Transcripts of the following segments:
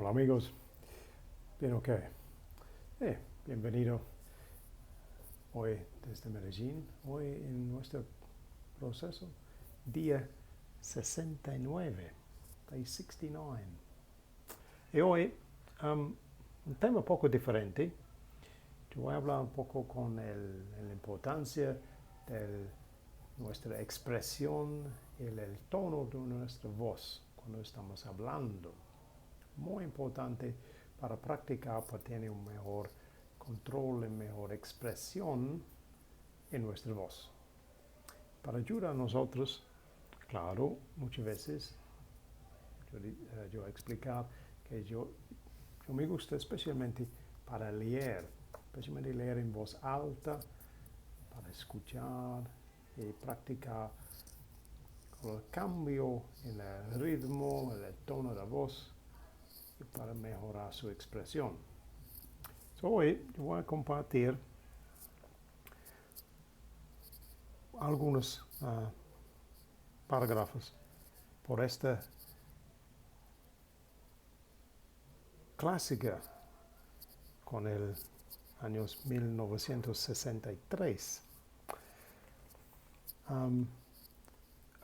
Hola amigos, bien ok. Bienvenido hoy desde Medellín, hoy en nuestro proceso, día 69, day 69. Y hoy, un tema un poco diferente. Yo voy a hablar un poco con la importancia de nuestra expresión y el tono de nuestra voz cuando estamos hablando. Muy importante para practicar, para tener un mejor control y mejor expresión en nuestra voz. Para ayudar a nosotros, claro, muchas veces yo explicar que yo me gusta especialmente para leer, especialmente leer en voz alta, para escuchar y practicar con el cambio en el ritmo, en el tono de la voz, y para mejorar su expresión. Hoy yo voy a compartir algunos parágrafos por esta clásica con el años 1963.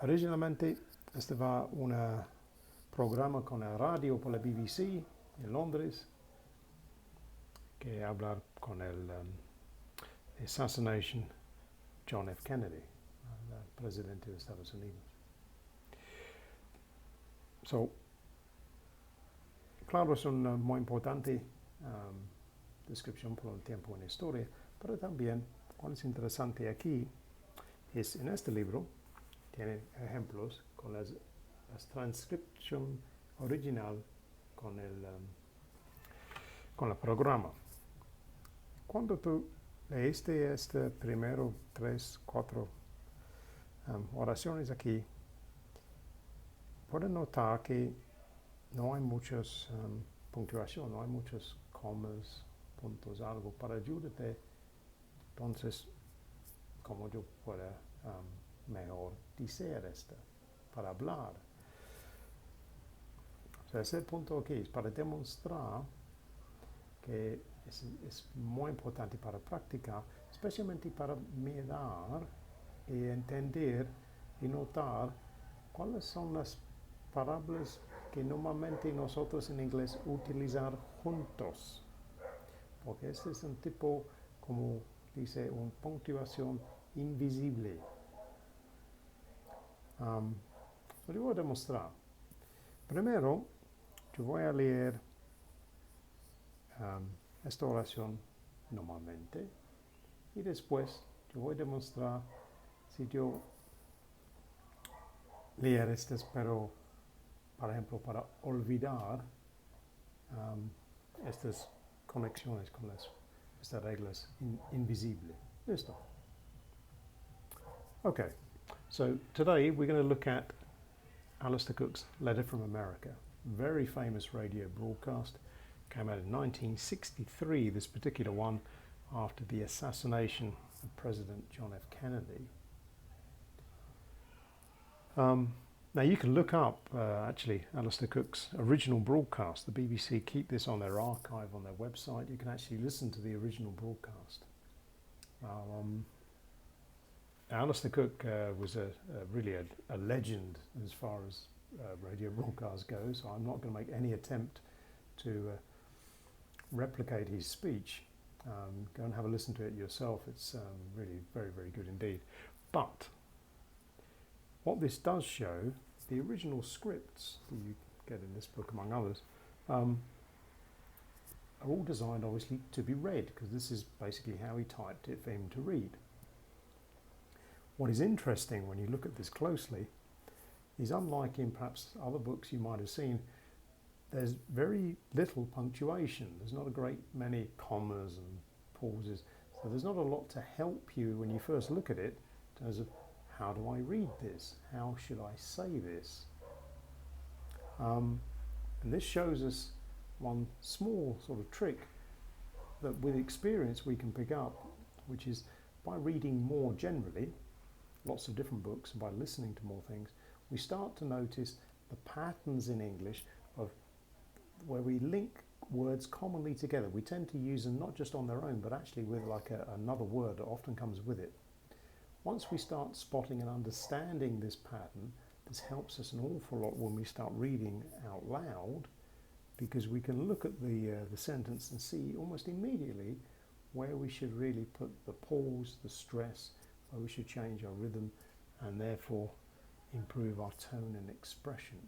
Originalmente este va un programa con el radio por la BBC en Londres que hablar con el assassination John F. Kennedy, el presidente de Estados Unidos. Claro, es una muy importante descripción por el tiempo en la historia, pero también, cuando es interesante aquí, es en este libro, tiene ejemplos con la transcripción original con el programa. Cuando tú leíste este primero 3, 4 oraciones aquí, puedes notar que no hay muchas puntuación, no hay muchos comas, puntos, algo para ayudarte. Entonces, como yo pueda mejor decir esto para hablar. O sea, ese punto aquí es para demostrar que es muy importante para practicar, especialmente para mirar y entender y notar cuáles son las palabras que normalmente nosotros en inglés utilizar juntos. Porque este es un tipo, como dice, una puntuación invisible. Yo voy a demostrar. Primero, yo voy a leer esta oración normalmente y después yo voy a demostrar si yo leer estas, pero por ejemplo para olvidar estas conexiones con estas reglas invisibles. Listo. Okay, so today we're going to look at Alistair Cook's Letter from America, very famous radio broadcast. Came out in 1963, this particular one, after the assassination of President John F. Kennedy. Now you can look up, actually, Alistair Cook's original broadcast. The BBC keep this on their archive on their website. You can actually listen to the original broadcast. Alistair Cook was really a legend as far as radio broadcast goes, so I'm not going to make any attempt to replicate his speech. Go and have a listen to it yourself. It's really very, very good indeed. But what this does show, the original scripts that you get in this book, among others, are all designed obviously to be read, because this is basically how he typed it for him to read. What is interesting when you look at this closely is, unlike in perhaps other books you might have seen, there's very little punctuation. There's not a great many commas and pauses. So there's not a lot to help you when you first look at it in terms of, how do I read this? How should I say this? And this shows us one small sort of trick that with experience we can pick up, which is by reading more generally, lots of different books, and by listening to more things, we start to notice the patterns in English of where we link words commonly together. We tend to use them not just on their own, but actually with like another word that often comes with it. Once we start spotting and understanding this pattern, this helps us an awful lot when we start reading out loud, because we can look at the sentence and see almost immediately where we should really put the pause, the stress, where we should change our rhythm, and therefore improve our tone and expression.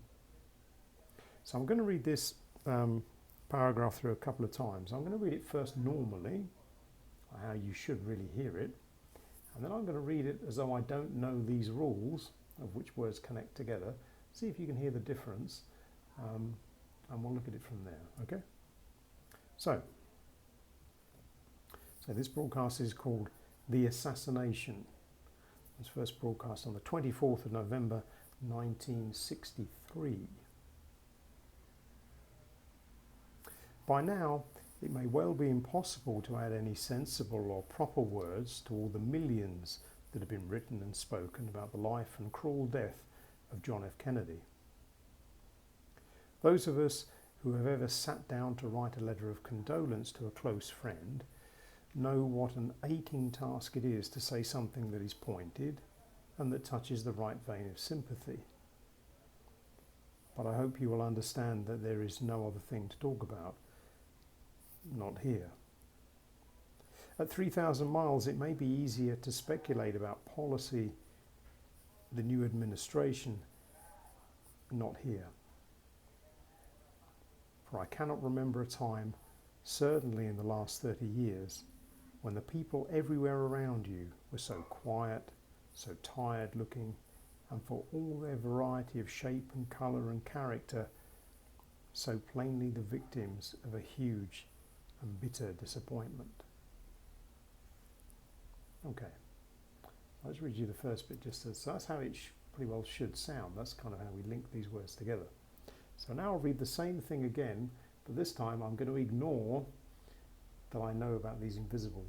So I'm going to read this paragraph through a couple of times. I'm going to read it first normally, how you should really hear it, and then I'm going to read it as though I don't know these rules of which words connect together. See if you can hear the difference, and we'll look at it from there, okay? So this broadcast is called The Assassination. It was first broadcast on the 24th of November 1963. By now, it may well be impossible to add any sensible or proper words to all the millions that have been written and spoken about the life and cruel death of John F. Kennedy. Those of us who have ever sat down to write a letter of condolence to a close friend know what an aching task it is to say something that is pointed and that touches the right vein of sympathy. But I hope you will understand that there is no other thing to talk about. Not here. At 3,000 miles, it may be easier to speculate about policy, the new administration. Not here. For I cannot remember a time, certainly in the last 30 years, when the people everywhere around you were so quiet, so tired looking, and for all their variety of shape and colour and character, so plainly the victims of a huge and bitter disappointment. Okay, I'll just read you the first bit just as, so that's how it pretty well should sound. That's kind of how we link these words together. So now I'll read the same thing again, but this time I'm going to ignore that I know about these invisible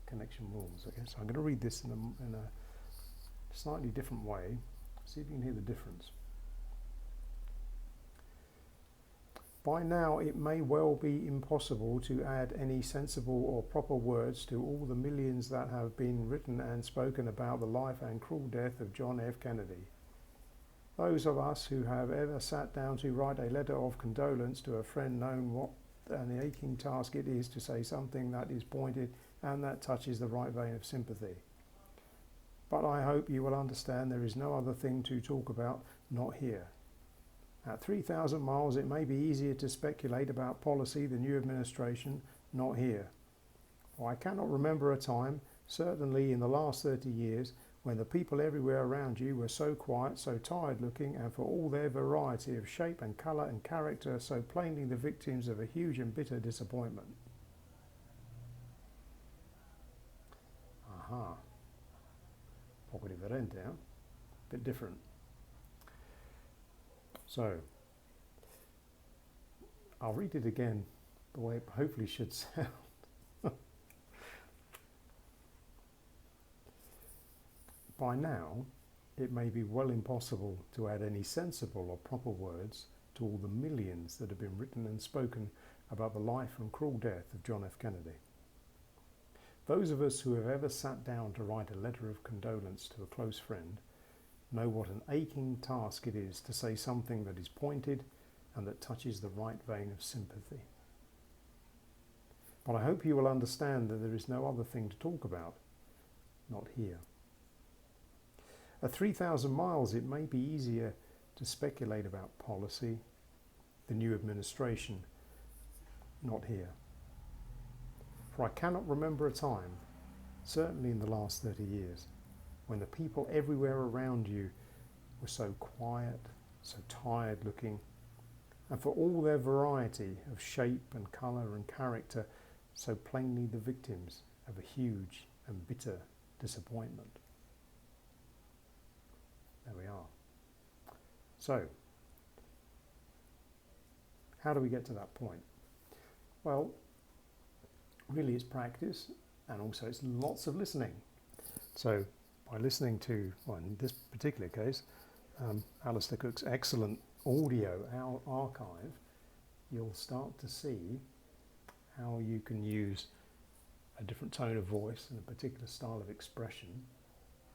connection rules. Okay, so I'm going to read this in a slightly different way. See if you can hear the difference. By now, it may well be impossible to add any sensible or proper words to all the millions that have been written and spoken about the life and cruel death of John F. Kennedy. Those of us who have ever sat down to write a letter of condolence to a friend know what an aching task it is to say something that is pointed and that touches the right vein of sympathy. But I hope you will understand there is no other thing to talk about, not here. At 3,000 miles, it may be easier to speculate about policy, the new administration, not here. For I cannot remember a time, certainly in the last 30 years, when the people everywhere around you were so quiet, so tired looking, and for all their variety of shape and colour and character, so plainly the victims of a huge and bitter disappointment. Aha. Un poco diferente, huh? Bit different. So, I'll read it again the way it hopefully should sound. By now, it may be well impossible to add any sensible or proper words to all the millions that have been written and spoken about the life and cruel death of John F. Kennedy. Those of us who have ever sat down to write a letter of condolence to a close friend know what an aching task it is to say something that is pointed and that touches the right vein of sympathy. But I hope you will understand that there is no other thing to talk about, not here. At 3,000 miles, it may be easier to speculate about policy, the new administration, not here. For I cannot remember a time, certainly in the last 30 years, when the people everywhere around you were so quiet, so tired looking, and for all their variety of shape and colour and character, so plainly the victims of a huge and bitter disappointment. There we are. So, how do we get to that point? Well, really it's practice, and also it's lots of listening. So, by listening to, well, in this particular case, Alistair Cook's excellent audio archive, you'll start to see how you can use a different tone of voice and a particular style of expression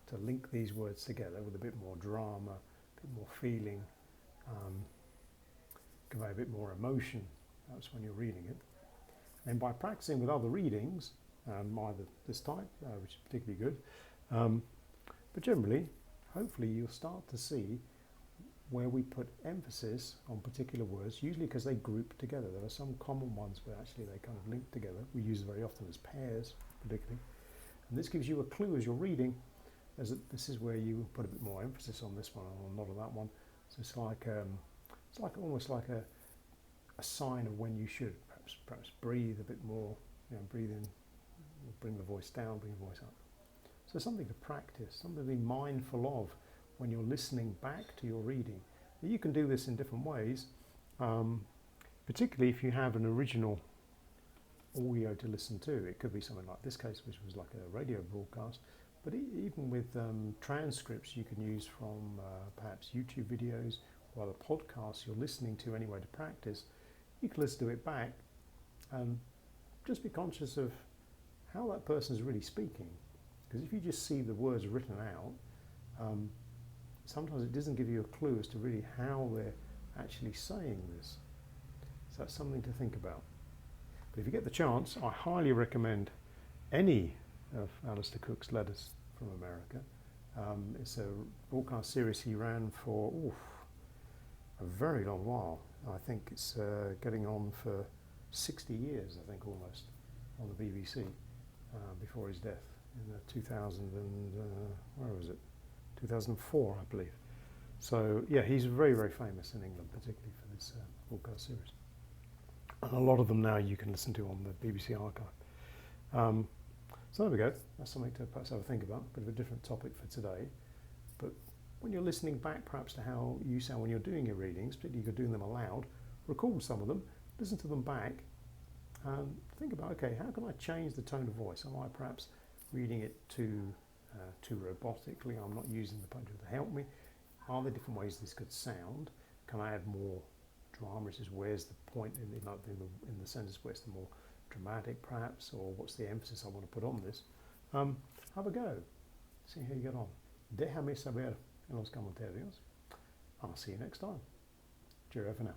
to link these words together with a bit more drama, a bit more feeling, convey a bit more emotion. That's when you're reading it. And by practicing with other readings, either this type, which is particularly good, but generally, hopefully you'll start to see where we put emphasis on particular words, usually because they group together. There are some common ones where actually they kind of link together. We use it very often as pairs, particularly. And this gives you a clue as you're reading, as this is where you put a bit more emphasis on this one or not on that one. So it's like almost like a sign of when you should perhaps breathe a bit more. Breathe in, bring the voice down, bring the voice up. So something to practice, something to be mindful of when you're listening back to your reading. Now you can do this in different ways, particularly if you have an original audio to listen to. It could be something like this case, which was like a radio broadcast, but even with transcripts you can use from perhaps YouTube videos or other podcasts you're listening to anyway to practice. You can listen to it back and just be conscious of how that person is really speaking. Because if you just see the words written out, sometimes it doesn't give you a clue as to really how they're actually saying this. So that's something to think about. But if you get the chance, I highly recommend any of Alistair Cook's Letters from America. It's a broadcast series he ran for a very long while. I think it's getting on for 60 years, I think, almost, on the BBC before his death in 2004, I believe. So yeah, he's very, very famous in England, particularly for this broadcast series. And a lot of them now you can listen to on the BBC archive. So there we go. That's something to perhaps have a think about. A bit of a different topic for today. But when you're listening back perhaps to how you sound when you're doing your readings, particularly if you're doing them aloud, record some of them, listen to them back, and think about, okay, how can I change the tone of voice? Am I perhaps reading it too robotically? I'm not using the punctuation to help me. Are there different ways this could sound? Can I add more drama? Where's the point in the sentence? Where's the more dramatic, perhaps, or what's the emphasis I want to put on this? Have a go. See how you get on. Déjame saber en los comentarios. I'll see you next time. Cheerio for now.